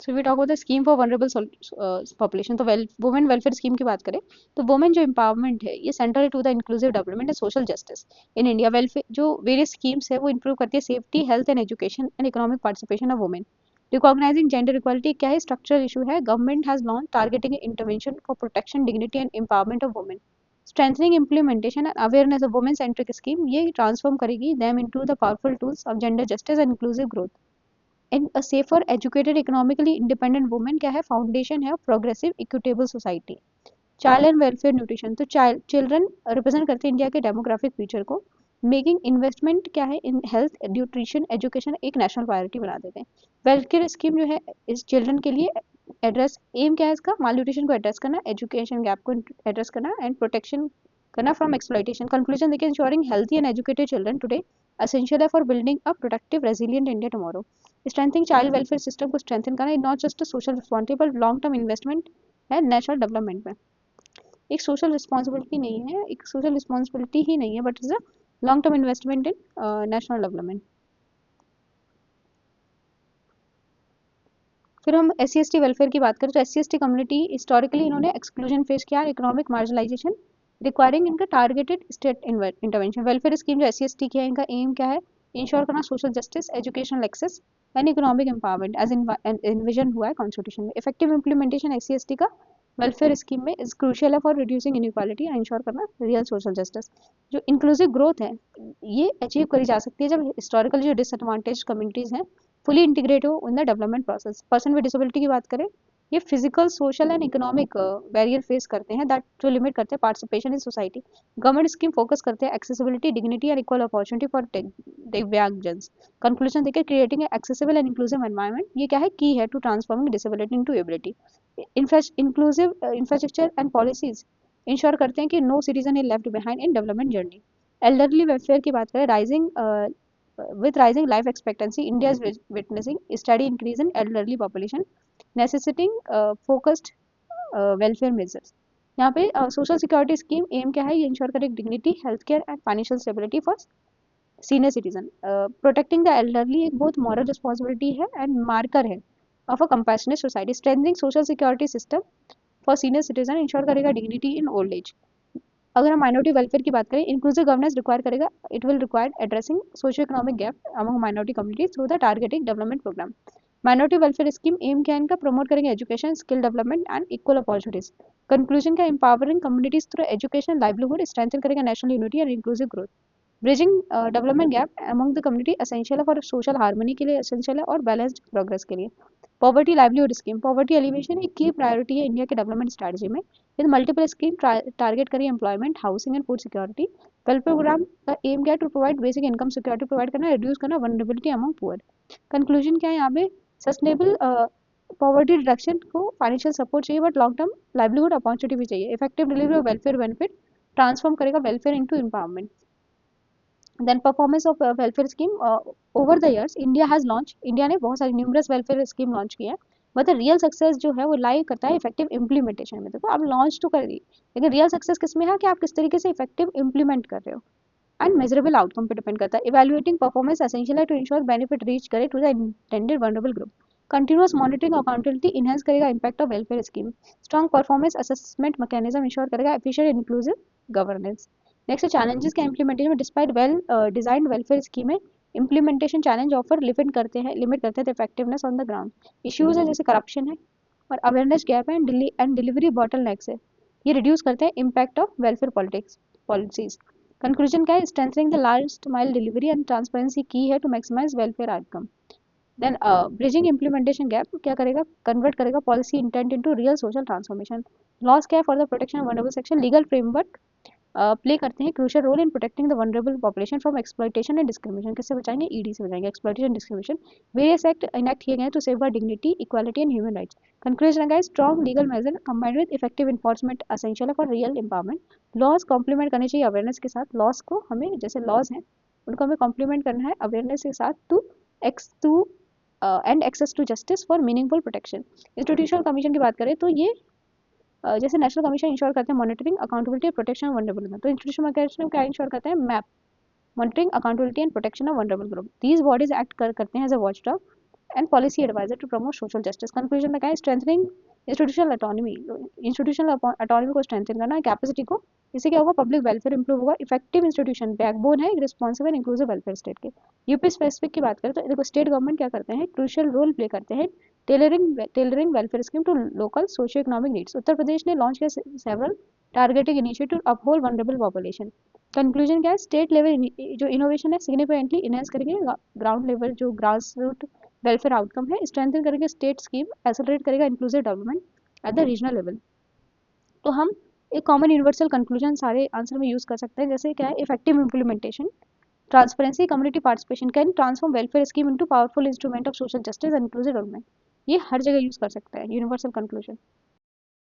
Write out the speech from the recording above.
So we talk about the scheme for vulnerable population. तो women welfare scheme की बात करें तो वुमेन जो एम्पावरमेंट है ये central to the inclusive development and social justice in India. Welfare जो वेरियस स्कीम्स है वो इंप्रूव करती है safety, health and education and economic participation of women. Recognising gender equality क्या है, स्ट्रक्चरल इशू है। Government has launch targeting intervention for protection, dignity and empowerment of women. Strengthening implementation and awareness of women centric scheme, ये transform करेगी them into the powerful tools of gender justice and inclusive growth. In a safer educated economically independent women क्या है, foundation है progressive equitable society. Child and welfare nutrition, तो child children represent करते हैं India के demographic future को। Making investment क्या है इन हेल्थ, न्यूट्रिशन, एजुकेशन एक नेशनल प्रायोरिटी बना देते हैं। वेलफेयर स्कीम जो है इस चिल्ड्रन के लिए एड्रेस, एम क्या है इसका, माल न्यूट्रिशन को एड्रेस करना, एजुकेशन गैप को एड्रेस करना एंड प्रोटेक्शन करना फ्रॉम एक्सप्लॉइटेशन। कंक्लूजन देखिए, ensuring healthy and educated children today essential है for building a productive resilient India tomorrow. Strengthening child welfare system को स्ट्रेंथन करना not just social responsibility but long term investment है national development में। एक social responsibility नहीं है, एक social responsibility ही नहीं है but is a long term investment in national development. फिर हम SC ST वेलफेयर की बात करें तो SC ST कम्युनिटी हिस्टोरिकली इन्होंने एक्सक्लूजन फेस किया, इकोनॉमिक मार्जिनलाइजेशन रिक्वायरिंग इनका targeted state intervention. Welfare scheme जो SC ST की है इनका एम क्या है, इंश्योर करना social justice, educational access and economic empowerment as envision हुआ है कॉन्स्टिट्यूशन में। इफेक्टिव इंप्लीमेंटेशन SC ST का वेलफेयर स्कीम में इज क्रूशियल है for reducing inequality and ensure करना रियल सोशल जस्टिस। जो इंक्लूसिव ग्रोथ है ये अचीव करी जा सकती है जब हिस्टोरिकल जो डिसएडवांटेज कम्युनिटीज हैं फुली इंटीग्रेट हो in the development process. Person with disability की बात करें, ये physical, social and economic barrier face करते हैं दैट जो लिमिट करते हैं participation in society. Government scheme focus करते हैं accessibility, dignity and equal opportunity for दिव्यांगजन्स। कंक्लूजन देखिए, creating accessible and inclusive environment ये क्या है, की है to transforming disability into ability. Inclusive infrastructure and policies ensure करते हैं कि no citizen is left behind in development journey. Elderly welfare की बात करें, rising with rising life expectancy, India is witnessing a steady increase in elderly population, necessitating focused welfare measures. यहाँ पे social security scheme M क्या है, ये ensure करें dignity, health care and financial stability for senior citizen. Protecting the elderly एक बहुत moral responsibility है and marker है of a compassionate society. Strengthening social security system for senior citizen ensure करेगा dignity in old age. अगर हम minority welfare की बात करें, इंक्लूसिव गवर्नेंस रिक्वायर करेगा, it will require addressing socio economic gap among minority communities through the targeting development programme. Minority welfare scheme M क्या है इनका, प्रमोट करेंगे education, skill development and equal opportunities. Conclusion का, empowering communities through education, livelihood, strengthen करेगा national unity and inclusive growth. Bridging development gap among the community essential है for social harmony के लिए, essential है और बैलेंस्ड प्रोग्रेस के लिए। Poverty livelihood scheme, poverty alleviation एक की प्रायोरिटी है इंडिया के डेवलपमेंट स्ट्रेटजी में। विद मल्टीपल स्कीम टारगेट करिए employment, housing and food security. Welfare program का एम क्या है, to provide basic income security provide करना, रिड्यूस करना वनरेबिलिटी अमंग पुअर। कंक्लूजन क्या है यहाँ पे, सस्टेनेबल पॉवर्टी रिडक्शन को फाइनेंशियल सपोर्ट चाहिए but long term livelihood opportunity भी चाहिए। Effective delivery of welfare benefit transform करेगा welfare into empowerment. Then performance of welfare scheme over the years, India ने बहुत सारी न्यूमरस वेलफेयर स्कीम लॉन्च की है बट द रियल सक्सेस जो है वो लाई करता है इफेक्टिव इम्प्लीमेंटेशन में। देखो आप लॉन्च तो कर दी लेकिन रियल सक्सेस किस में है कि आप किस तरीके से इफेक्टिव इम्प्लीमेंट कर रहे हो एंड मेजरेबल आउटकम पे डिपेंड करता है। इवैल्यूएटिंग परफॉर्मेंस एसेंशियल है टू इंश्योर बेनिफिट रीच करे to the intended vulnerable group. Continuous monitoring accountability enhance करेगा impact of welfare scheme. Strong performance assessment mechanism ensure करेगा efficient inclusive governance. Next challenges का implementation में, despite well designed welfare scheme है, implementation challenge offer limit करते हैं effectiveness on the ground. Issues है जैसे corruption है और अवेयरनेस गैप है एंड डिलीवरी बॉटलनेक्स है, ये रिड्यूस करते हैं impact of welfare politics policies. Conclusion क्या है, strengthening the last mile delivery and transparency की है to maximise welfare outcome. Then bridging implementation gap क्या करेगा, कन्वर्ट करेगा policy intent into real social transformation. Laws क्या है, for the protection of vulnerable section, legal framework play करते हैं crucial role in protecting the vulnerable population from exploitation and discrimination. किससे बचाएंगे, ED से बचाएंगे, exploitation discrimination. Various act enact किए गए to safeguard dignity, equality and human rights. Conclusion है, strong legal measure combined with effective enforcement essential है for real empowerment. Laws complement करने चाहिए अवेयरनेस के साथ, लॉस को हमें जैसे लॉज हैं उनको हमें कॉम्प्लीमेंट करना है अवेयरनेस के साथ to to and access to justice for meaningful protection. Institutional commission की बात करें तो ये जैसे नेशनल कमीशन इंश्योर करते हैं monitoring, accountability, protection of vulnerable group, तो इंस्टीट्यूशनल कमीशन क्या इंश्योर करते हैं, map, monitoring, accountability and protection of vulnerable group. These bodies act करते हैं as a watchdog and policy advisor to promote social justice. Conclusion में क्या है, strengthening institutional autonomy, institutional autonomy को स्ट्रेंथन करना, कैपेसिटी को, इससे क्या होगा, पब्लिक वेलफेयर इंप्रूव होगा, इफेक्टिव इंस्टीट्यूशन बैकबोन है responsive and inclusive welfare state के। यूपी स्पेसिफिक की बात करें तो देखो स्टेट गवर्नमेंट क्या करते हैं, क्रूशियल रोल प्ले करते हैं tailoring welfare scheme to local socio economic needs. Uttar Pradesh ने लॉन्च किया several targeted initiative to uphold vulnerable population. Conclusion क्या है, स्टेट लेवल जो इनोवेशन है सिग्निफिकेंटली इनहेंस करेंगे ग्राउंड लेवल जो ग्रास रूट वेलफेयर आउटकम है, स्ट्रेंथन करेंगे स्टेट स्कीम, एक्सेलरेट करेगा inclusive development at the regional level. तो हम एक कॉमन यूनिवर्सल कंक्लूजन सारे आंसर में यूज कर सकते हैं, जैसे क्या है, effective implementation, transparency, community participation can transform welfare scheme into powerful instrument of social justice and inclusive development. ये हर जगह यूज कर सकते हैं यूनिवर्सल कंक्लूजन।